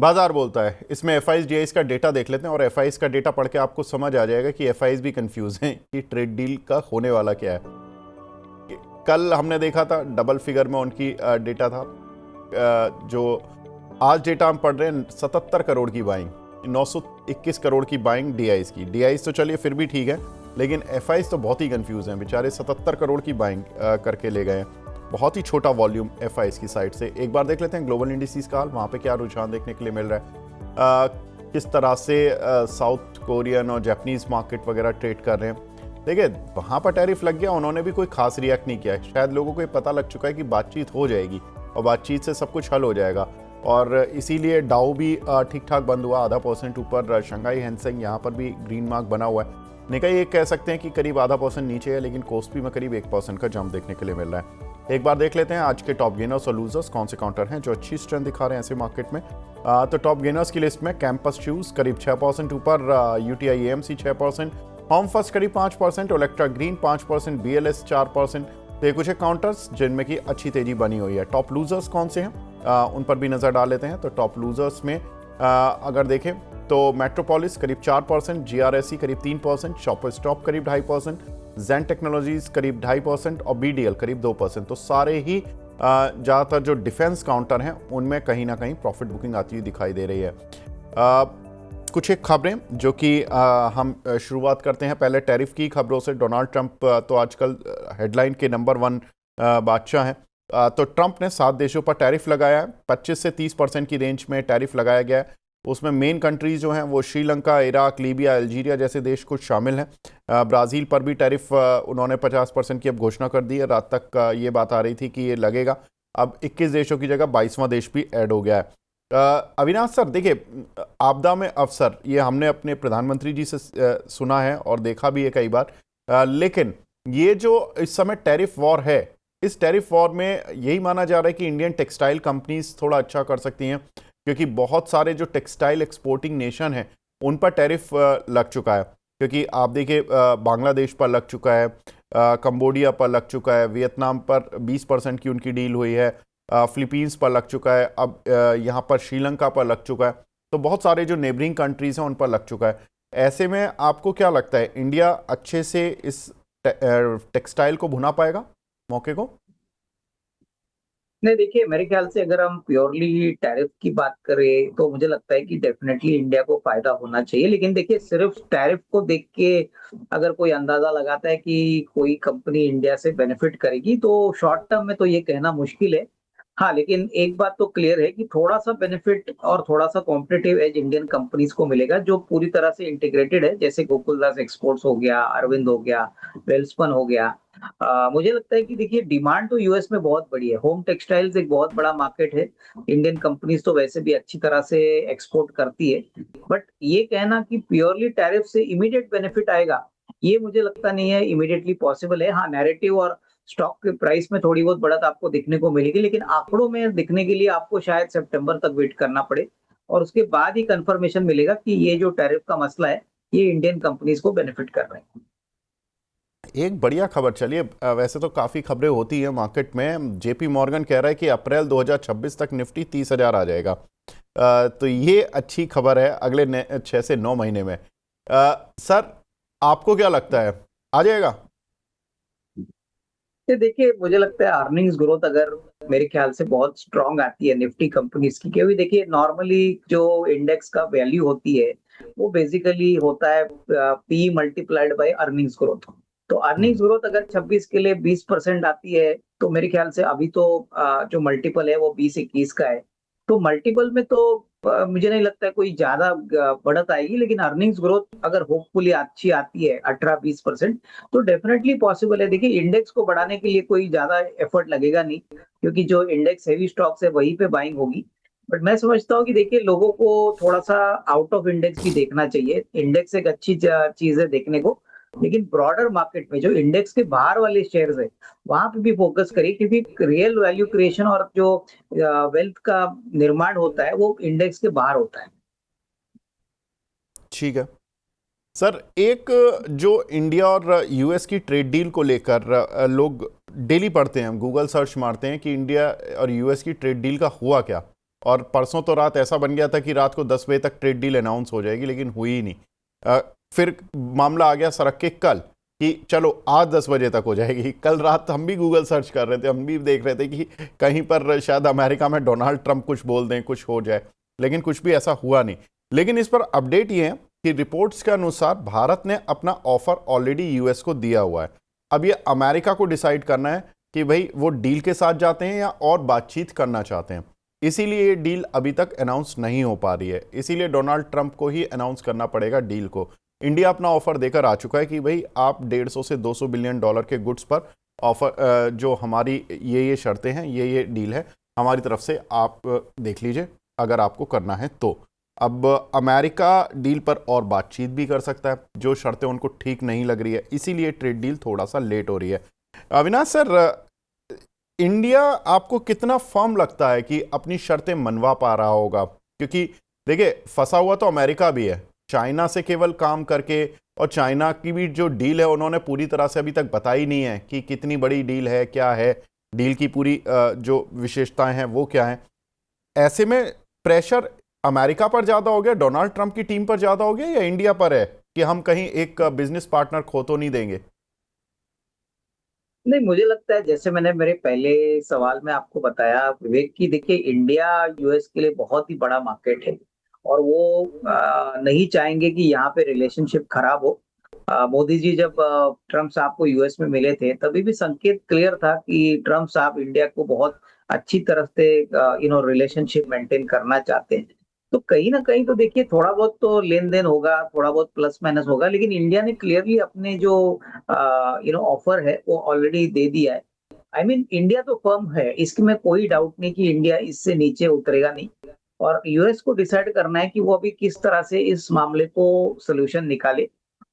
बाजार बोलता है। इसमें एफआईज डीआईज का डेटा देख लेते हैं और एफआईज का डेटा पढ़ के आपको समझ आ जाएगा कि एफआईज भी कंफ्यूज हैं कि ट्रेड डील का होने वाला क्या है। कल हमने देखा था डबल फिगर में उनकी डेटा था। जो आज डेटा हम पढ़ रहे हैं 77 करोड़ की बाइंग, 921 करोड़ की बाइंग डीआईज की। डीआईज तो चलिए फिर भी ठीक है, लेकिन एफआईज तो बहुत ही कंफ्यूज हैं बेचारे। 77 करोड़ की बाइंग करके ले गए हैं। बहुत ही छोटा वॉल्यूम एफआईज की साइड से। एक बार देख लेते हैं ग्लोबल इंडिसेस का हाल, वहाँ पे क्या रुझान देखने के लिए मिल रहा है। किस तरह से साउथ कोरियन और जापानीज मार्केट वगैरह ट्रेड कर रहे हैं। देखिए वहाँ पर टैरिफ लग गया, उन्होंने भी कोई खास रिएक्ट नहीं किया है। शायद लोगों को ये पता लग चुका है कि बातचीत हो जाएगी और बातचीत से सब कुछ हल हो जाएगा, और इसीलिए डाउ भी ठीक ठाक बंद हुआ, आधा % ऊपर। शंघाई हैंसेंग यहाँ पर भी ग्रीन मार्क बना हुआ है। निकाई एक कह सकते हैं कि करीब आधा % नीचे है, लेकिन कोस्पी में करीब 1% का जंप देखने के लिए मिल रहा है। एक बार देख लेते हैं आज के टॉप गेनर्स और लूजर्स कौन से काउंटर हैं जो अच्छी स्ट्रेंथ दिखा रहे हैं ऐसे मार्केट में। तो टॉप गेनर्स की लिस्ट में कैंपस शूज करीब 6% ऊपर, यूटीआई एएमसी 6%, होम फर्स्ट करीब 5%, इलेक्ट्रा ग्रीन 5%, बीएलएस 4%। तो ये कुछ काउंटर्स जिनमें की अच्छी तेजी बनी हुई है। टॉप लूजर्स कौन से हैं उन पर भी नजर डाल लेते हैं। तो टॉप लूजर्स में अगर देखें तो मेट्रोपोलिस करीब 4%, जीआरएसई करीब 3%, शॉपर स्टॉप करीब 2.5%, जैन टेक्नोलॉजीज करीब 2.5% और बीडीएल करीब 2%। तो सारे ही ज़्यादातर जो डिफेंस काउंटर हैं उनमें कहीं ना कहीं प्रॉफिट बुकिंग आती हुई दिखाई दे रही है। कुछ एक खबरें जो कि हम शुरुआत करते हैं पहले टैरिफ की खबरों से। डोनाल्ड ट्रंप तो आजकल हेडलाइन के नंबर 1 बादशाह हैं। तो ट्रंप ने 7 देशों पर टैरिफ लगाया है। 25 से 30% की रेंज में टैरिफ लगाया गया है। उसमें मेन कंट्रीज जो हैं वो श्रीलंका, इराक, लीबिया, अल्जीरिया जैसे देश कुछ शामिल हैं। ब्राज़ील पर भी टैरिफ उन्होंने 50% की अब घोषणा कर दी है। रात तक ये बात आ रही थी कि ये लगेगा। अब 21 देशों की जगह 22वां देश भी ऐड हो गया है। अविनाश सर, देखिए आपदा में अवसर ये हमने अपने प्रधानमंत्री जी से सुना है और देखा भी है कई बार, लेकिन ये जो इस समय टैरिफ वॉर है, इस टैरिफ वॉर में यही माना जा रहा है कि इंडियन टेक्सटाइल कंपनीज थोड़ा अच्छा कर सकती हैं, क्योंकि बहुत सारे जो टेक्सटाइल एक्सपोर्टिंग नेशन हैं उन पर टैरिफ लग चुका है। क्योंकि आप देखिए बांग्लादेश पर लग चुका है, कंबोडिया पर लग चुका है, वियतनाम पर 20% की उनकी डील हुई है, फिलीपींस पर लग चुका है, अब यहाँ पर श्रीलंका पर लग चुका है। तो बहुत सारे जो नेबरिंग कंट्रीज हैं उन पर लग चुका है। ऐसे में आपको क्या लगता है इंडिया अच्छे से इस टेक्सटाइल को भुना पाएगा मौके को? नहीं, देखिए मेरे ख्याल से अगर हम प्योरली टैरिफ की बात करें तो मुझे लगता है कि डेफिनेटली इंडिया को फायदा होना चाहिए। लेकिन देखिए सिर्फ टैरिफ को देख के अगर कोई अंदाजा लगाता है कि कोई कंपनी इंडिया से बेनिफिट करेगी तो शॉर्ट टर्म में तो ये कहना मुश्किल है। हाँ, लेकिन एक बात तो क्लियर है कि थोड़ा सा बेनिफिट और थोड़ा सा कॉम्पिटिटिव एज इंडियन कंपनीज को मिलेगा जो पूरी तरह से इंटीग्रेटेड है, जैसे गोकुलदास एक्सपोर्ट्स हो गया, अरविंद हो गया, वेल्सपन हो गया। मुझे लगता है कि देखिए डिमांड तो यूएस में बहुत बड़ी है। होम टेक्सटाइल्स एक बहुत बड़ा मार्केट है। इंडियन कंपनीज तो वैसे भी अच्छी तरह से एक्सपोर्ट करती है। बट ये कहना कि प्योरली टैरिफ से इमीडिएट बेनिफिट आएगा, ये मुझे लगता नहीं है इमीडिएटली पॉसिबल है। हाँ, नैरेटिव और स्टॉक के प्राइस में थोड़ी बहुत बढ़त आपको दिखने को मिलेगी, लेकिन आंकड़ों में दिखने के लिए आपको शायद सितंबर तक वेट करना पड़े और उसके बाद ही कंफर्मेशन मिलेगा कि ये जो टैरिफ का मसला है ये इंडियन कंपनीज को बेनिफिट कर रहे हैं। एक बढ़िया खबर, चलिए वैसे तो काफ़ी खबरें होती हैं मार्केट में। जेपी मॉर्गन कह रहा है कि अप्रैल 2026 तक निफ्टी 30,000 आ जाएगा। तो ये अच्छी खबर है अगले 6 से 9 महीने में। सर आपको क्या लगता है, आ जाएगा? ये देखिए मुझे लगता है अर्निंग्स ग्रोथ अगर मेरे ख्याल से बहुत स्ट्रांग आती है निफ्टी कंपनीज की, क्योंकि देखिए नॉर्मली जो इंडेक्स का वैल्यू होती है वो बेसिकली होता है P multiplied by earnings growth. तो अर्निंग्स ग्रोथ अगर 26 के लिए 20% आती है तो मेरे ख्याल से अभी तो जो मल्टीपल है वो 20-21 का है। तो मल्टीपल में तो मुझे नहीं लगता है कोई ज्यादा बढ़त आएगी, लेकिन अर्निंग्स ग्रोथ अगर होपफुली अच्छी आती है 18-20% तो डेफिनेटली पॉसिबल है। देखिए इंडेक्स को बढ़ाने के लिए कोई ज्यादा एफर्ट लगेगा नहीं, क्योंकि जो इंडेक्स हैवी स्टॉक्स है वहीं पे बाइंग होगी। बट मैं समझता हूँ कि देखिए लोगों को थोड़ा सा आउट ऑफ इंडेक्स भी देखना चाहिए। इंडेक्स एक अच्छी चीज है देखने को, लेकिन ब्रॉडर मार्केट में जो इंडेक्स के बाहर वाले शेयर्स है वहां पे भी फोकस करिए, क्योंकि रियल वैल्यू क्रिएशन और जो वेल्थ का निर्माण होता है वो इंडेक्स के बाहर होता है। ठीक है सर, एक जो इंडिया और यूएस की ट्रेड डील को लेकर लोग डेली पढ़ते हैं, गूगल सर्च मारते हैं कि इंडिया और यूएस की ट्रेड डील का हुआ क्या, और परसों तो रात ऐसा बन गया था कि रात को 10 बजे तक ट्रेड डील अनाउंस हो जाएगी, लेकिन हुई ही नहीं। फिर मामला आ गया सड़क के कल कि चलो आज 10 बजे तक हो जाएगी। कल रात हम भी गूगल सर्च कर रहे थे, हम भी देख रहे थे कि कहीं पर शायद अमेरिका में डोनाल्ड ट्रंप कुछ बोल दें, कुछ हो जाए, लेकिन कुछ भी ऐसा हुआ नहीं। लेकिन इस पर अपडेट ये है कि रिपोर्ट्स के अनुसार भारत ने अपना ऑफर ऑलरेडी यूएस को दिया हुआ है। अब ये अमेरिका को डिसाइड करना है कि भाई वो डील के साथ जाते हैं या और बातचीत करना चाहते हैं। इसीलिए ये डील अभी तक अनाउंस नहीं हो पा रही है, इसीलिए डोनाल्ड ट्रंप को ही अनाउंस करना पड़ेगा डील को। इंडिया अपना ऑफर देकर आ चुका है कि भाई आप 150 से 200 बिलियन डॉलर के गुड्स पर ऑफर, जो हमारी ये शर्तें हैं, ये डील है हमारी तरफ से, आप देख लीजिए अगर आपको करना है तो। अब अमेरिका डील पर और बातचीत भी कर सकता है, जो शर्तें उनको ठीक नहीं लग रही है, इसीलिए ट्रेड डील थोड़ा सा लेट हो रही है। अविनाश सर, इंडिया आपको कितना फर्म लगता है कि अपनी शर्तें मनवा पा रहा होगा? क्योंकि देखिए फंसा हुआ तो अमेरिका भी है, चाइना से केवल काम करके, और चाइना की भी जो डील है उन्होंने पूरी तरह से अभी तक बताई नहीं है कि कितनी बड़ी डील है, क्या है डील की पूरी जो विशेषताएं हैं वो क्या है। ऐसे में प्रेशर अमेरिका पर ज़्यादा हो गया, डोनाल्ड ट्रंप की टीम पर ज़्यादा हो गया, या इंडिया पर है कि हम कहीं एक बिजनेस पार्टनर खो तो नहीं देंगे? नहीं, मुझे लगता है जैसे मैंने मेरे पहले सवाल में आपको बताया विवेक, की देखिए इंडिया यूएस के लिए बहुत ही बड़ा मार्केट है और वो नहीं चाहेंगे कि यहाँ पे रिलेशनशिप खराब हो। मोदी जी जब ट्रम्प साहब को यूएस में मिले थे तभी भी संकेत क्लियर था कि ट्रम्प साहब इंडिया को बहुत अच्छी तरह से रिलेशनशिप मेंटेन करना चाहते हैं। तो कहीं ना कहीं तो देखिए थोड़ा बहुत तो लेन देन होगा, थोड़ा बहुत प्लस माइनस होगा, लेकिन इंडिया ने क्लियरली अपने जो ऑफर है वो ऑलरेडी दे दिया है। आई मीन इंडिया तो फर्म है, इसमें कोई डाउट नहीं कि इंडिया इससे नीचे उतरेगा नहीं। और यूएस को डिसाइड करना है कि वो अभी किस तरह से इस मामले को सोल्यूशन निकाले।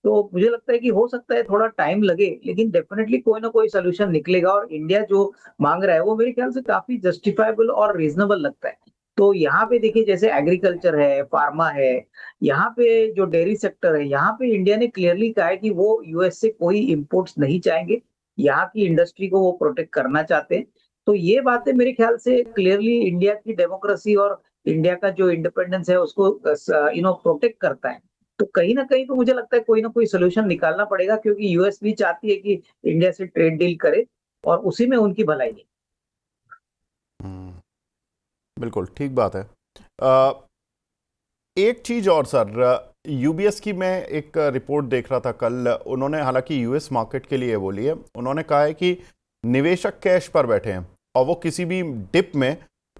तो मुझे लगता है कि हो सकता है थोड़ा टाइम लगे, लेकिन डेफिनेटली कोई ना कोई सोल्यूशन निकलेगा। और इंडिया जो मांग रहा है वो मेरे ख्याल से काफी जस्टिफाइबल और रीजनेबल लगता है। तो यहाँ पे देखिए जैसे एग्रीकल्चर है, फार्मा है, यहाँ पे जो डेयरी सेक्टर है, यहाँ पे इंडिया ने क्लियरली कहा है कि वो यूएस से कोई इंपोर्ट्स नहीं चाहेंगे, यहाँ की इंडस्ट्री को वो प्रोटेक्ट करना चाहते हैं। तो ये बातें मेरे ख्याल से क्लियरली इंडिया की डेमोक्रेसी और इंडिया का जो इंडिपेंडेंस है उसको प्रोटेक्ट करता है। तो कहीं ना कहीं तो मुझे लगता है कोई ना कोई सोल्यूशन निकालना पड़ेगा, क्योंकि यूएस भी चाहती है कि इंडिया से ट्रेड डील करे और उसी में उनकी भलाई है। बिल्कुल ठीक बात है। एक चीज और सर, यूबीएस की मैं एक रिपोर्ट देख रहा था कल, उन्होंने हालांकि यूएस मार्केट के लिए बोली है, उन्होंने कहा है कि निवेशक कैश पर बैठे हैं और वो किसी भी डिप में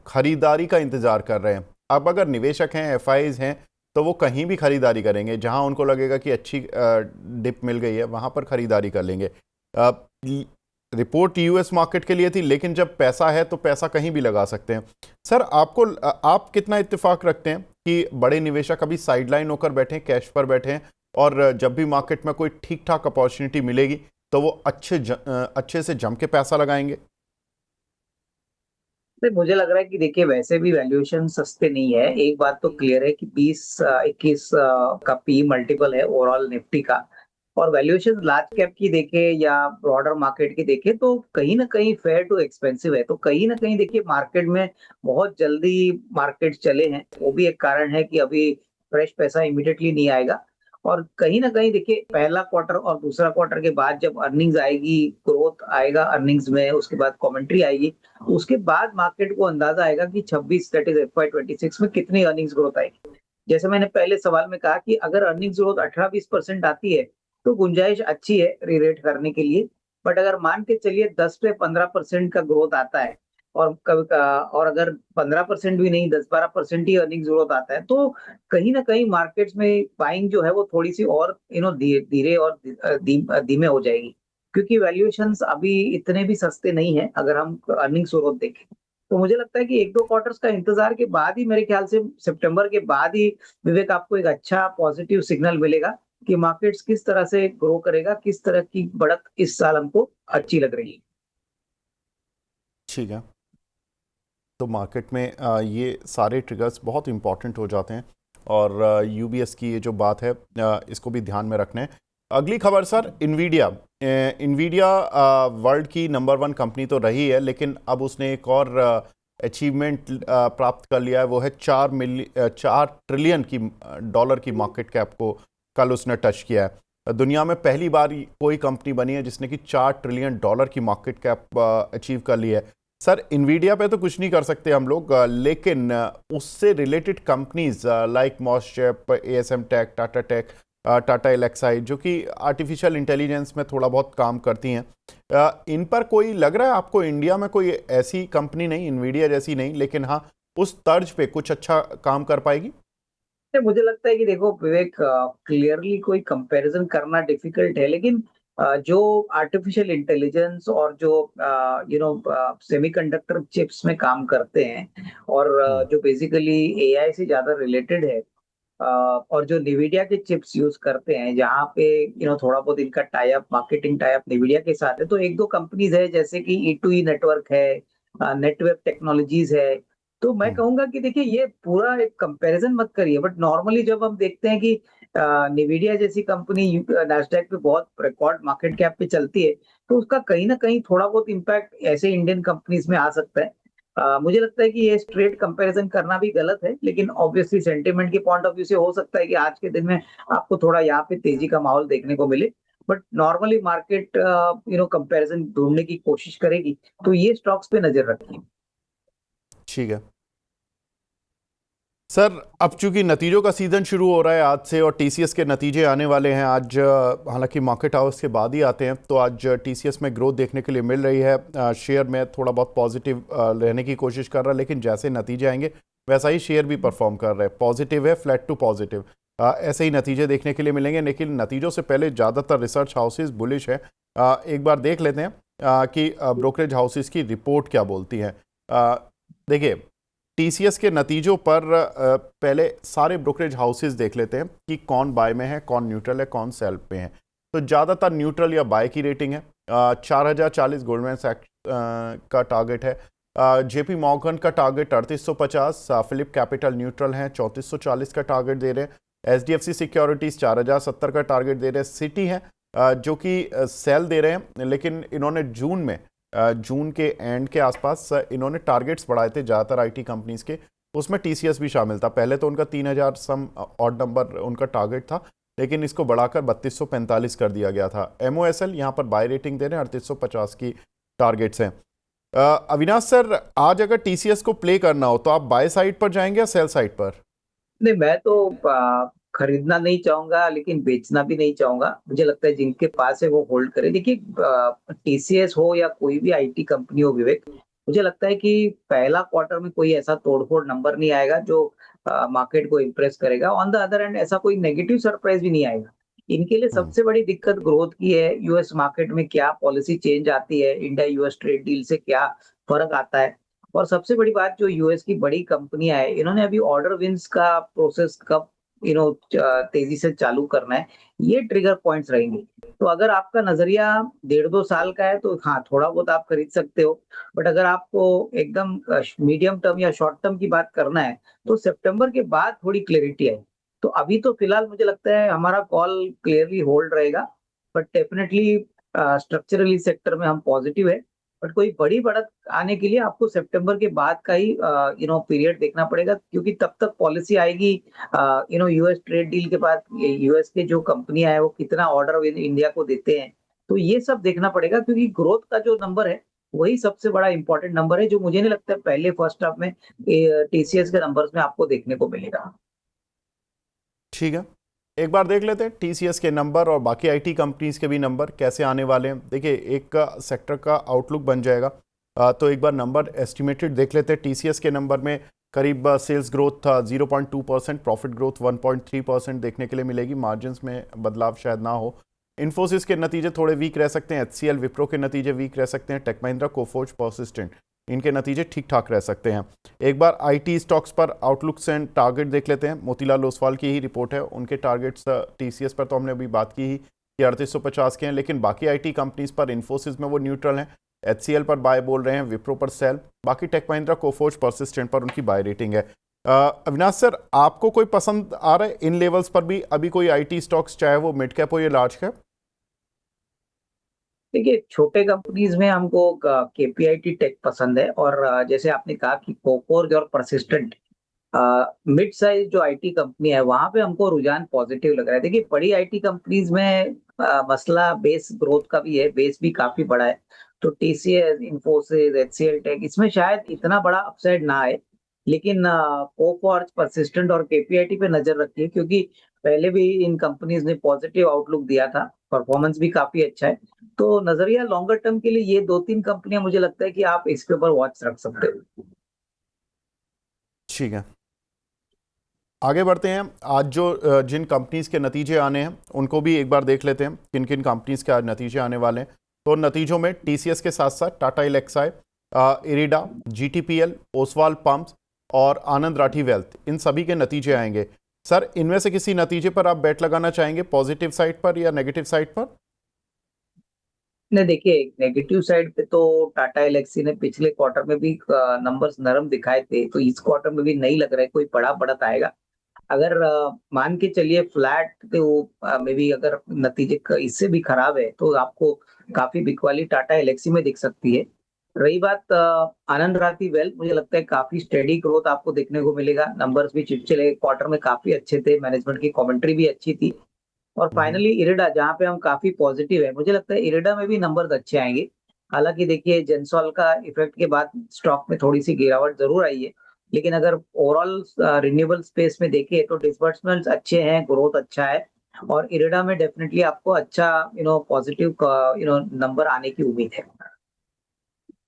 खरीदारी का इंतजार कर रहे हैं। अब अगर निवेशक हैं, एफआईज हैं, तो वो कहीं भी खरीदारी करेंगे, जहां उनको लगेगा कि अच्छी डिप मिल गई है वहां पर खरीदारी कर लेंगे। रिपोर्ट यूएस मार्केट के लिए थी, लेकिन जब पैसा है तो पैसा कहीं भी लगा सकते हैं। सर आप कितना इत्तेफाक रखते हैं कि बड़े निवेशक अभी साइडलाइन होकर बैठे हैं, कैश पर बैठे हैं, और जब भी मार्केट में कोई ठीक ठाक अपॉर्चुनिटी मिलेगी तो वो अच्छे से जम के पैसा लगाएंगे? नहीं, मुझे लग रहा है कि देखिए वैसे भी वैल्यूएशन सस्ते नहीं है। एक बात तो क्लियर है कि 20-21 का पी मल्टीपल है ओवरऑल निफ्टी का। और वैल्यूएशन लार्ज कैप की देखे या ब्रॉडर मार्केट की देखे तो कहीं ना कहीं फेयर टू एक्सपेंसिव है। तो कहीं ना कहीं देखिए मार्केट में बहुत जल्दी मार्केट चले हैं, वो भी एक कारण है कि अभी फ्रेश पैसा इमिडिएटली नहीं आएगा। और कहीं ना कहीं देखिए पहला क्वार्टर और दूसरा क्वार्टर के बाद जब अर्निंग्स आएगी, ग्रोथ आएगा अर्निंग्स में, उसके बाद कमेंट्री आएगी, उसके बाद मार्केट को अंदाजा आएगा कि 26 दैट इज FY26 में कितनी अर्निंग्स ग्रोथ आएगी। जैसे मैंने पहले सवाल में कहा कि अगर अर्निंग्स ग्रोथ 18-20% आती है तो गुंजाइश अच्छी है रीरेट करने के लिए। बट अगर मान के चलिए 10 से 15% का ग्रोथ आता है और और अगर 15% भी नहीं 10-12% ही अर्निंग्स ग्रोथ आता है, तो कहीं ना कहीं मार्केट्स में बाइंग जो है वो थोड़ी सी और धीरे और धीमे हो जाएगी, क्योंकि वैल्यूएशंस अभी इतने भी सस्ते नहीं है अगर हम अर्निंग्स ग्रोथ देखें। तो मुझे लगता है कि 1-2 क्वार्टर्स का इंतजार के बाद ही, मेरे ख्याल से सितंबर के बाद ही विवेक, आपको एक अच्छा पॉजिटिव सिग्नल मिलेगा कि मार्केट्स किस तरह से ग्रो करेगा, किस तरह की बढ़त इस साल हमको अच्छी लग रही है। ठीक है, तो मार्केट में ये सारे ट्रिगर्स बहुत इंपॉर्टेंट हो जाते हैं, और यूबीएस की ये जो बात है इसको भी ध्यान में रखना है। अगली खबर सर, इन्वीडिया वर्ल्ड की नंबर 1 कंपनी तो रही है, लेकिन अब उसने एक और अचीवमेंट प्राप्त कर लिया है, वो है 4 ट्रिलियन की डॉलर की मार्केट कैप को कल उसने टच किया है। दुनिया में पहली बार कोई कंपनी बनी है जिसने कि 4 ट्रिलियन डॉलर की मार्केट कैप अचीव कर ली है। सर, इन्वीडिया पे तो कुछ नहीं कर सकते हम लोग, लेकिन उससे related companies like MosChip, ASM tech, Tata tech, Tata Elxsi, जो कि आर्टिफिशियल इंटेलिजेंस में थोड़ा बहुत काम करती हैं, इन पर कोई लग रहा है आपको इंडिया में कोई ऐसी कंपनी नहीं, इन्वीडिया जैसी नहीं, लेकिन हाँ उस तर्ज पे कुछ अच्छा काम कर पाएगी? मुझे लगता है कि देखो विवेक, क्लियरली कोई कंपैरिजन करना डिफिकल्ट है, लेकिन जो आर्टिफिशियल इंटेलिजेंस और जो सेमीकंडक्टर चिप्स में काम करते हैं और हम्म। जो बेसिकली एआई से ज्यादा रिलेटेड है, और जो निविडिया के चिप्स यूज करते हैं, जहाँ पे थोड़ा बहुत इनका tie up, marketing tie up Nvidia के साथ है, तो एक दो कंपनीज है जैसे कि E2E नेटवर्क है, नेटवर्क टेक्नोलॉजीज है। तो मैं हम्म। कहूंगा कि देखिए ये पूरा एक कंपैरिजन मत करिए, बट नॉर्मली जब हम देखते हैं कि निविडिया जैसी कंपनी नैस्डैक पे बहुत रिकॉर्ड मार्केट कैप पे चलती है, तो उसका कहीं ना कहीं थोड़ा बहुत इम्पैक्ट ऐसे इंडियन कंपनीज में आ सकता है। मुझे लगता है कि ये स्ट्रेट कंपैरिजन करना भी गलत है, लेकिन ऑब्वियसली सेंटिमेंट के पॉइंट ऑफ व्यू से हो सकता है कि आज के दिन में आपको थोड़ा यहाँ पे तेजी का माहौल देखने को मिले, बट नॉर्मली मार्केट कंपैरिजन ढूंढने की कोशिश करेगी, तो ये स्टॉक्स पे नजर रखिए। ठीक है सर, अब चूंकि नतीजों का सीजन शुरू हो रहा है आज से और टीसीएस के नतीजे आने वाले हैं आज, हालांकि मार्केट आवर्स के बाद ही आते हैं, तो आज टीसीएस में ग्रोथ देखने के लिए मिल रही है। शेयर में थोड़ा बहुत पॉजिटिव रहने की कोशिश कर रहा है, लेकिन जैसे नतीजे आएंगे वैसा ही शेयर भी परफॉर्म कर रहा है, पॉजिटिव है, फ्लैट टू पॉजिटिव, ऐसे ही नतीजे देखने के लिए मिलेंगे। लेकिन नतीजों से पहले ज़्यादातर रिसर्च हाउसेज बुलिश है। एक बार देख लेते हैं कि ब्रोकरेज हाउसेज की रिपोर्ट क्या बोलती है। देखिए, टीसीएस के नतीजों पर पहले सारे ब्रोकरेज हाउसेस देख लेते हैं कि कौन बाय में है, कौन न्यूट्रल है, कौन सेल पे है। तो ज़्यादातर न्यूट्रल या बाय की रेटिंग है। 4040 गोल्डमैन सैक्स का टारगेट है। जेपी मॉर्गन का टारगेट 3850, फिलिप कैपिटल न्यूट्रल है, 3440 का टारगेट दे रहे हैं। एचडीएफसी सिक्योरिटीज़ 4070 का टारगेट दे रहे हैं। सिटी है जो कि सेल दे रहे हैं, लेकिन इन्होंने जून के एंड के आसपास इन्होंने टारगेट्स बढ़ाए थे ज़्यादातर आईटी कंपनीज के, उसमें टीसीएस भी शामिल था। पहले तो उनका 3000 सम ऑड नंबर उनका टारगेट था, लेकिन इसको बढ़ाकर 3245 कर दिया गया था। एमओएसएल यहाँ पर बाय रेटिंग दे रहे हैं, 3850 की टारगेट्स हैं। अविनाश सर, आज अगर टीसीएस को प्ले करना हो तो आप बाय साइड पर जाएंगे या सेल साइड पर? नहीं, मैं तो खरीदना नहीं चाहूंगा, लेकिन बेचना भी नहीं चाहूंगा। मुझे लगता है जिनके पास है वो होल्ड करे। देखिए, टीसीएस हो या कोई भी आईटी कंपनी हो विवेक, मुझे लगता है कि पहला क्वार्टर में कोई ऐसा तोड़फोड़ नंबर नहीं आएगा जो मार्केट को इम्प्रेस करेगा। ऑन द अदर एंड ऐसा कोई नेगेटिव सरप्राइज भी नहीं आएगा। इनके लिए हम्म। सबसे बड़ी दिक्कत ग्रोथ की है। यूएस मार्केट में क्या पॉलिसी चेंज आती है, इंडिया यूएस ट्रेड डील से क्या फर्क आता है, और सबसे बड़ी बात, जो यूएस की बड़ी कंपनियां है, इन्होंने अभी ऑर्डर विंस का प्रोसेस कब तेजी से चालू करना है, ये ट्रिगर पॉइंट्स रहेंगे। तो अगर आपका नजरिया 1.5-2 साल का है तो हाँ, थोड़ा बहुत आप खरीद सकते हो, बट अगर आपको एकदम मीडियम टर्म या शॉर्ट टर्म की बात करना है, तो सितंबर के बाद थोड़ी क्लैरिटी है। तो अभी तो फिलहाल मुझे लगता है हमारा कॉल क्लियरली होल्ड रहेगा, बट डेफिनेटली स्ट्रक्चरली सेक्टर में हम पॉजिटिव है। बट कोई बड़ी बढ़त आने के लिए आपको सितंबर के बाद का ही पीरियड देखना पड़ेगा, क्योंकि तब तक पॉलिसी आएगी। यूएस ट्रेड डील के बाद यूएस के जो कंपनियां है वो कितना ऑर्डर इंडिया को देते हैं, तो ये सब देखना पड़ेगा, क्योंकि ग्रोथ का जो नंबर है वही सबसे बड़ा इंपॉर्टेंट नंबर है, जो मुझे नहीं लगता है पहले फर्स्ट हाफ में टीसीएस के नंबर्स में आपको देखने को मिलेगा। ठीक है, एक बार देख लेते हैं टीसीएस के नंबर और बाकी आईटी कंपनीज के भी नंबर कैसे आने वाले हैं। देखिए, एक का सेक्टर का आउटलुक बन जाएगा, तो एक बार नंबर एस्टिमेटेड देख लेते हैं। टीसीएस के नंबर में करीब सेल्स ग्रोथ 0.2%, प्रॉफिट ग्रोथ 1.3% देखने के लिए मिलेगी। मार्जिन्स में बदलाव शायद ना हो। इन्फोसिस के नतीजे थोड़े वीक रह सकते हैं, एचसीएल विप्रो के नतीजे वीक रह सकते हैं, टेक महिंद्रा, कोफोर्ज, पर्सिस्टेंट, इनके नतीजे ठीक ठाक रह सकते हैं। एक बार आईटी स्टॉक्स पर आउटलुक्स एंड टारगेट देख लेते हैं। मोतीलाल ओसवाल की ही रिपोर्ट है, उनके टारगेट्स टीसीएस पर तो हमने अभी बात की ही कि 3850 के हैं, लेकिन बाकी आईटी कंपनीज पर इन्फोसिस में वो न्यूट्रल हैं, एचसीएल पर बाय बोल रहे हैं, विप्रो पर सेल, बाकी टेक महिंद्रा, कोफोर्ज, पर्सिस्टेंट पर उनकी बाय रेटिंग है। अविनाश सर, आपको कोई पसंद आ रहा है इन लेवल्स पर भी अभी कोई आईटी स्टॉक्स, चाहे वो मिड कैप हो या लार्ज कैप? देखिए छोटे कंपनीज में हमको केपीआईटी टेक पसंद है, और जैसे आपने कहा कि कोफोर्ज और परसिस्टेंट मिड साइज जो आईटी कंपनी है वहां पे हमको रुझान पॉजिटिव लग रहा है। देखिए बड़ी आईटी कंपनीज में मसला बेस ग्रोथ का भी है, बेस भी काफी बड़ा है। तो टीसीएस, इंफोसिस, एचसीएल टेक, इसमें शायद इतना बड़ा अपसाइड ना आए, लेकिन कोफोर्ज, परसिस्टेंट और केपीआईटी पे नजर रखिए, क्योंकि पहले भी इन कंपनीज ने पॉजिटिव आउटलुक दिया था, परफॉर्मेंस भी काफी अच्छा है। तो नजरिया लॉन्गर टर्म के लिए ये 2-3 कंपनियां मुझे लगता है कि आप इसके ऊपर वॉच रख सकते हो। ठीक है, आगे बढ़ते हैं। आज जो जिन कंपनीज के नतीजे आने हैं उनको भी एक बार देख लेते हैं, किन किन कंपनीज के आज नतीजे आने वाले हैं। तो नतीजों में टीसीएस के साथ साथ Tata एलेक्साई, IRDA, GTPL, Oswal pumps और आनंद राठी वेल्थ, इन सभी के नतीजे आएंगे। सर, इनमें से किसी नतीजे पर आप बेट लगाना चाहेंगे, पॉजिटिव साइड पर या नेगेटिव साइड पर? नहीं, देखिए नेगेटिव साइड पे तो टाटा एलेक्सी ने पिछले क्वार्टर में भी नंबर्स नरम दिखाए थे, तो इस क्वार्टर में भी नहीं लग रहा है कोई बड़ा बढ़त आएगा। अगर मान के चलिए फ्लैट, तो मे बी अगर नतीजे इससे भी खराब है तो आपको काफी बिकवाली टाटा एलेक्सी में दिख सकती है। रही बात आनंद राठी वेल्थ, मुझे लगता है काफी स्टेडी ग्रोथ आपको देखने को मिलेगा। नंबर्स भी पिछले क्वार्टर में काफी अच्छे थे, मैनेजमेंट की कमेंट्री भी अच्छी थी। और फाइनली इरिडा, जहाँ पे हम काफी पॉजिटिव है, मुझे लगता है इरिडा में भी नंबर्स अच्छे आएंगे। हालांकि देखिए जेंसॉल का इफेक्ट के बाद स्टॉक में थोड़ी सी गिरावट जरूर आई है, लेकिन अगर ओवरऑल रिन्यूएबल स्पेस में देखें तो डिसबर्समेंट्स अच्छे हैं, ग्रोथ अच्छा है, और इरिडा में डेफिनेटली आपको अच्छा पॉजिटिव नंबर आने की उम्मीद है।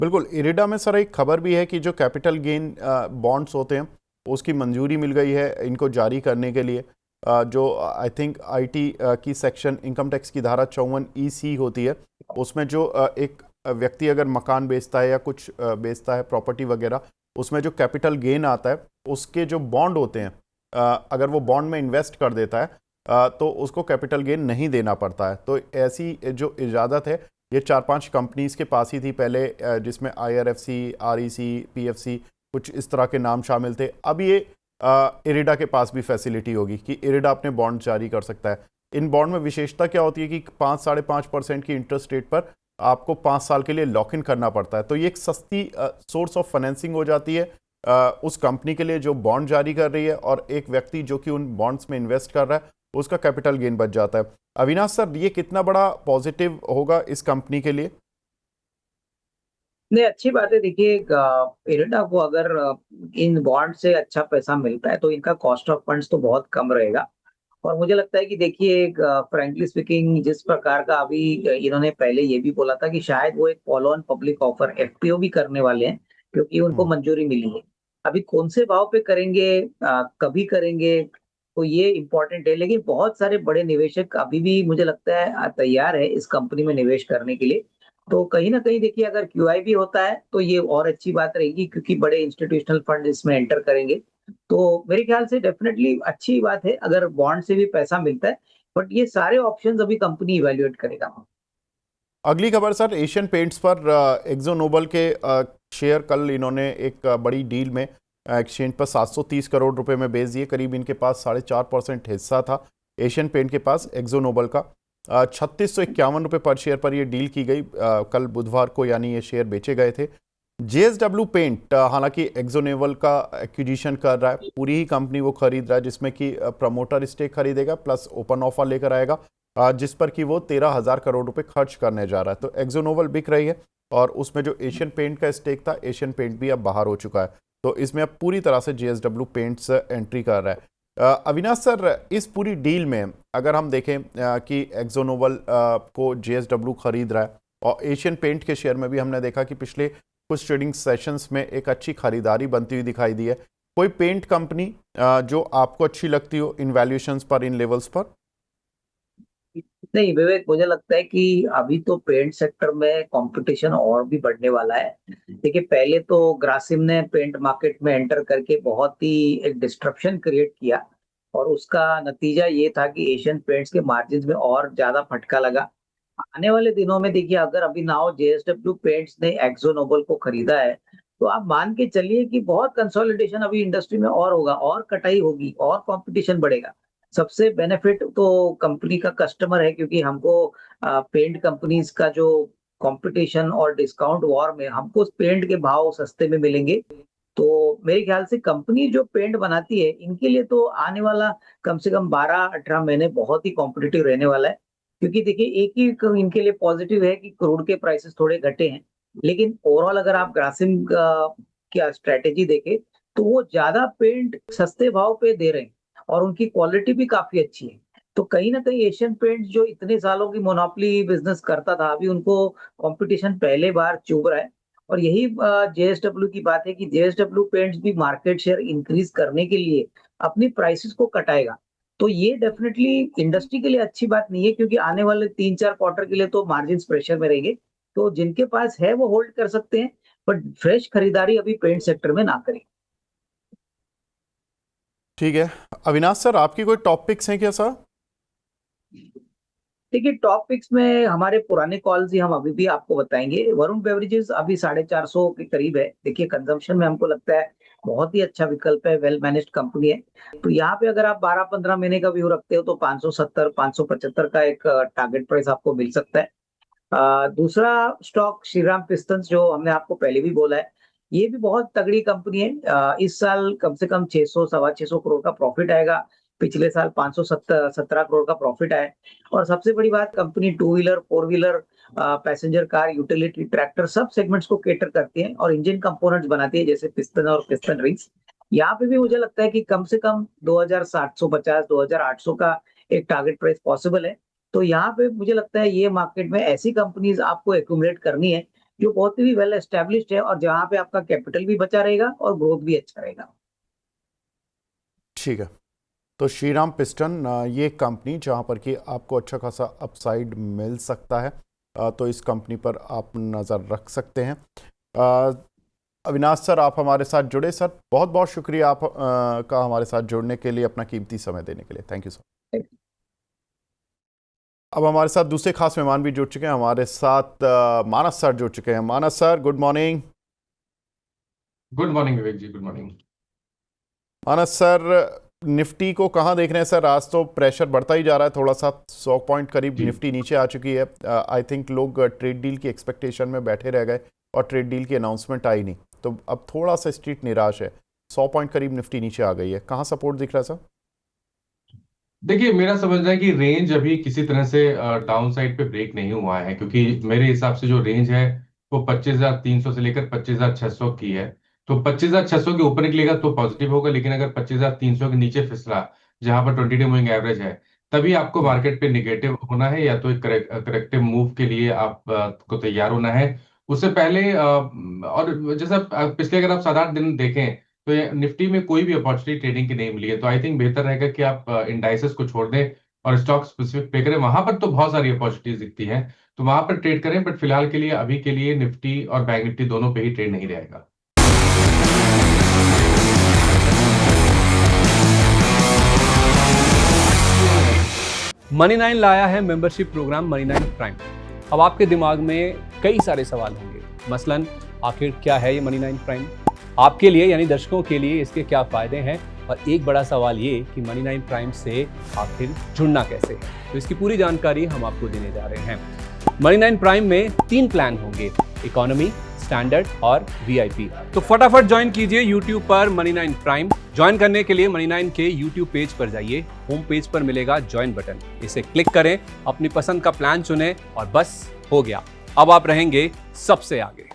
बिल्कुल। इरिडा में सर एक खबर भी है कि जो कैपिटल गेन बॉन्ड्स होते हैं उसकी मंजूरी मिल गई है इनको जारी करने के लिए। जो आई थिंक आईटी की सेक्शन इनकम टैक्स की धारा 54 EC होती है, उसमें जो एक व्यक्ति अगर मकान बेचता है या कुछ बेचता है प्रॉपर्टी वगैरह, उसमें जो कैपिटल गेन आता है उसके जो बॉन्ड होते हैं, अगर वो बॉन्ड में इन्वेस्ट कर देता है तो उसको कैपिटल गेन नहीं देना पड़ता है। तो ऐसी जो इजाज़त है ये 4-5 कंपनीज के पास ही थी पहले, जिसमें IRFC, REC, PFC, कुछ इस तरह के नाम शामिल थे। अब ये इरिडा के पास भी फैसिलिटी होगी कि इरिडा अपने बॉन्ड जारी कर सकता है। इन बॉन्ड में विशेषता क्या होती है कि 5-5.5% की इंटरेस्ट रेट पर आपको 5 साल के लिए लॉक इन करना पड़ता है। तो ये एक सस्ती सोर्स ऑफ फाइनेंसिंग हो जाती है उस कंपनी के लिए जो बॉन्ड जारी कर रही है, और एक व्यक्ति जो कि उन बॉन्ड्स में इन्वेस्ट कर रहा है उसका कैपिटल गेन बच जाता है। अविनाश सर, ये कितना बड़ा पॉजिटिव होगा इस कंपनी के लिए? नहीं, अच्छी बात है। देखिए इरिडा को अगर इन बॉन्ड से अच्छा पैसा मिलता है तो इनका कॉस्ट ऑफ फंड्स तो बहुत कम रहेगा। और मुझे लगता है कि देखिए फ्रैंकली स्पीकिंग, जिस प्रकार का अभी इन्होंने पहले ये भी बोला था कि शायद वो एक follow on public offer FPO भी करने वाले हैं, क्योंकि उनको हम्म। मंजूरी मिली है। अभी कौन से भाव पे करेंगे, कभी करेंगे, तो ये इम्पोर्टेंट है। लेकिन बहुत सारे बड़े निवेशक अभी भी मुझे लगता है तैयार है इस कंपनी में निवेश करने के लिए। तो कहीं ना कहीं देखिए अगर क्यूआईबी होता है तो ये और अच्छी बात रहेगी, क्योंकि बड़े इंस्टीट्यूशनल फंड इसमें एंटर करेंगे। तो मेरे ख्याल से डेफिनेटली अच्छी बात है अगर बॉन्ड से भी पैसा मिलता है, बट ये सारे ऑप्शंस अभी कंपनी इवैल्यूएट करेगा। अगली खबर सर, एशियन पेंट्स पर एक्जो नोबल के शेयर कल इन्होंने एक बड़ी डील में एक्सचेंज पर 730 करोड़ रुपए में बेच दिए। करीब इनके पास 4.5% हिस्सा था एशियन पेंट के पास एक्जो नोबल का। 3651 रुपये पर शेयर पर यह डील की गई कल बुधवार को, यानी ये शेयर बेचे गए थे। JSW पेंट हालांकि एक्जो नोबल का एक्विजिशन कर रहा है, पूरी ही कंपनी वो खरीद रहा है, जिसमें कि प्रमोटर स्टेक खरीदेगा प्लस ओपन ऑफर लेकर आएगा, जिस पर कि वो 13,000 करोड़ रुपए खर्च करने जा रहा है। तो एक्जो नोबल बिक रही है, और उसमें जो एशियन पेंट का स्टेक था, एशियन पेंट भी अब बाहर हो चुका है। तो इसमें अब पूरी तरह से JSW पेंट्स एंट्री कर रहा है। अविनाश सर, इस पूरी डील में अगर हम देखें कि एक्जो नोबल को JSW खरीद रहा है, और एशियन पेंट के शेयर में भी हमने देखा कि पिछले कुछ ट्रेडिंग सेशंस में एक अच्छी खरीदारी बनती हुई दिखाई दी है। कोई पेंट कंपनी जो आपको अच्छी लगती हो इन वैल्यूएशंस पर, इन लेवल्स पर? नहीं विवेक, मुझे लगता है कि अभी तो पेंट सेक्टर में कंपटीशन और भी बढ़ने वाला है। देखिए पहले तो ग्रासिम ने पेंट मार्केट में एंटर करके बहुत ही एक डिस्ट्रप्शन क्रिएट किया, और उसका नतीजा ये था कि एशियन पेंट्स के मार्जिन में और ज्यादा फटका लगा। आने वाले दिनों में देखिए अगर अभी नाउ जेएसडब्ल्यू पेंट्स ने एक्सो नोबल को खरीदा है, तो आप मान के चलिए कि बहुत कंसोलिडेशन अभी इंडस्ट्री में और होगा, और कटाई होगी, और कंपटीशन बढ़ेगा। सबसे बेनिफिट तो कंपनी का कस्टमर है, क्योंकि हमको पेंट कंपनीज का जो कंपटीशन और डिस्काउंट वॉर में हमको पेंट के भाव सस्ते में मिलेंगे, तो मेरे ख्याल से कंपनी जो पेंट बनाती है इनके लिए तो आने वाला कम से कम 12-18 महीने बहुत ही कॉम्पिटिटिव रहने वाला है। क्योंकि देखिए एक ही इनके लिए पॉजिटिव है कि क्रूड के प्राइसेस थोड़े घटे हैं, लेकिन ओवरऑल अगर आप ग्रासिम क्या स्ट्रेटेजी देखें तो वो ज्यादा पेंट सस्ते भाव पे दे रहे हैं और उनकी क्वालिटी भी काफी अच्छी है। तो कहीं ना कहीं एशियन पेंट्स जो इतने सालों की मोनोपोली बिजनेस करता था, अभी उनको कंपटीशन पहले बार चुभ रहा है। और यही जेएसडब्ल्यू की बात है कि जेएसडब्ल्यू पेंट्स भी मार्केट शेयर इंक्रीज करने के लिए अपनी प्राइसेस को कटाएगा। तो ये डेफिनेटली इंडस्ट्री के लिए अच्छी बात नहीं है, क्योंकि आने वाले 3-4 क्वार्टर के लिए तो मार्जिन प्रेशर में रहेंगे। तो जिनके पास है वो होल्ड कर सकते हैं, बट फ्रेश खरीदारी अभी पेंट सेक्टर में ना करें। ठीक है अविनाश सर, आपकी कोई टॉपिक्स हैं क्या सर? देखिए टॉपिक्स में हमारे पुराने कॉल्स ही हम अभी भी आपको बताएंगे। वरुण बेवरेजेस अभी 450 के करीब है। देखिए कंजम्पशन में हमको लगता है बहुत ही अच्छा विकल्प है, वेल मैनेज्ड कंपनी है। तो यहाँ पे अगर आप 12-15 महीने का व्यू रखते हो तो 570-575 का एक टारगेट प्राइस आपको मिल सकता है। दूसरा स्टॉक श्रीराम पिस्टन्स, जो हमने आपको पहले भी बोला है, ये भी बहुत तगड़ी कंपनी है। इस साल कम से कम 600-625 करोड़ का प्रॉफिट आएगा। पिछले साल 517 करोड़ का प्रॉफिट आया। और सबसे बड़ी बात, company 2 wheeler 4 wheeler passenger car, utility tractor सब सेगमेंट्स को केटर करती है और इंजन कंपोनेंट्स बनाती है, जैसे पिस्टन और पिस्टन रिंग्स। यहाँ पे भी मुझे लगता है कि कम से कम 2750 2800 का एक टारगेट प्राइस पॉसिबल है। तो यहाँ पे मुझे लगता है ये मार्केट में ऐसी कंपनीज आपको एक्यूमुलेट करनी है जो बहुत ही वेल एस्टेब्लिश्ड है और जहाँ पे आपका कैपिटल भी बचा रहेगा और ग्रोथ भी अच्छा रहेगा। ठीक है, तो श्रीराम पिस्टन ये कंपनी जहां पर कि आपको अच्छा खासा अपसाइड मिल सकता है, तो इस कंपनी पर आप नज़र रख सकते हैं। अविनाश सर, आप हमारे साथ जुड़े सर, बहुत बहुत शुक्रिया आप का हमारे साथ जुड़ने के लिए, अपना कीमती समय देने के लिए। Thank you sir. अब हमारे साथ दूसरे खास मेहमान भी जुड़ चुके हैं। हमारे साथ मानस सर जुड़ चुके हैं। Manas sir, good morning. Good morning Vivek ji, good morning. Manas sir, Nifty को कहाँ देख रहे हैं सर? आज तो प्रेशर बढ़ता ही जा रहा है, थोड़ा सा 100 पॉइंट करीब निफ्टी नीचे आ चुकी है। आई थिंक लोग ट्रेड डील की एक्सपेक्टेशन में बैठे रह गए और ट्रेड डील की अनाउंसमेंट आई नहीं, तो अब थोड़ा सा स्ट्रीट निराश है। 100 पॉइंट करीब निफ्टी नीचे आ गई है। कहाँ सपोर्ट दिख रहा है सर? देखिए, मेरा समझना है कि रेंज अभी किसी तरह से डाउन साइड पे ब्रेक नहीं हुआ है, क्योंकि मेरे हिसाब से जो रेंज है वो 25,300 से लेकर 25,600 की है। तो 25,600 के ऊपर निकलेगा तो पॉजिटिव होगा, लेकिन अगर 25,300 के नीचे फिसला, जहां पर 20 डे मूविंग एवरेज है, तभी आपको मार्केट पे निगेटिव होना है, या तो एक करेक्टिव मूव के लिए आप को तैयार होना है। उससे पहले और जैसा पिछले अगर आप 7-8 दिन देखें तो निफ्टी में कोई भी अपॉर्चुनिटी ट्रेडिंग की नहीं मिली है। तो आई थिंक बेहतर रहेगा कि आप इंडाइसेस को छोड़ दें और स्टॉक स्पेसिफिक पे करें। वहां पर तो बहुत सारी अपॉर्चुनिटीज दिखती हैं, तो वहां पर ट्रेड करें, बट फिलहाल के लिए अभी के लिए निफ्टी और बैंक निफ्टी दोनों पे ही ट्रेड नहीं रहेगा। मनी9 लाया है मेंबरशिप प्रोग्राम मनी9 प्राइम। अब आपके दिमाग में कई सारे सवाल होंगे, मसलन आखिर क्या है ये मनी9 प्राइम, आपके लिए यानी दर्शकों के लिए इसके क्या फायदे हैं, और एक बड़ा सवाल ये कि मनी9 प्राइम से आखिर जुड़ना कैसे है। तो इसकी पूरी जानकारी हम आपको देने जा रहे हैं। मनी9 प्राइम में 3 प्लान होंगे, इकोनॉमी, स्टैंडर्ड और वीआईपी। तो फटाफट ज्वाइन कीजिए YouTube पर मनी9 प्राइम। ज्वाइन करने के लिए मनी9 के YouTube पेज पर जाइए, होम पेज पर मिलेगा ज्वाइन बटन, इसे क्लिक करें, अपनी पसंद का प्लान चुनें और बस हो गया, अब आप रहेंगे सबसे आगे।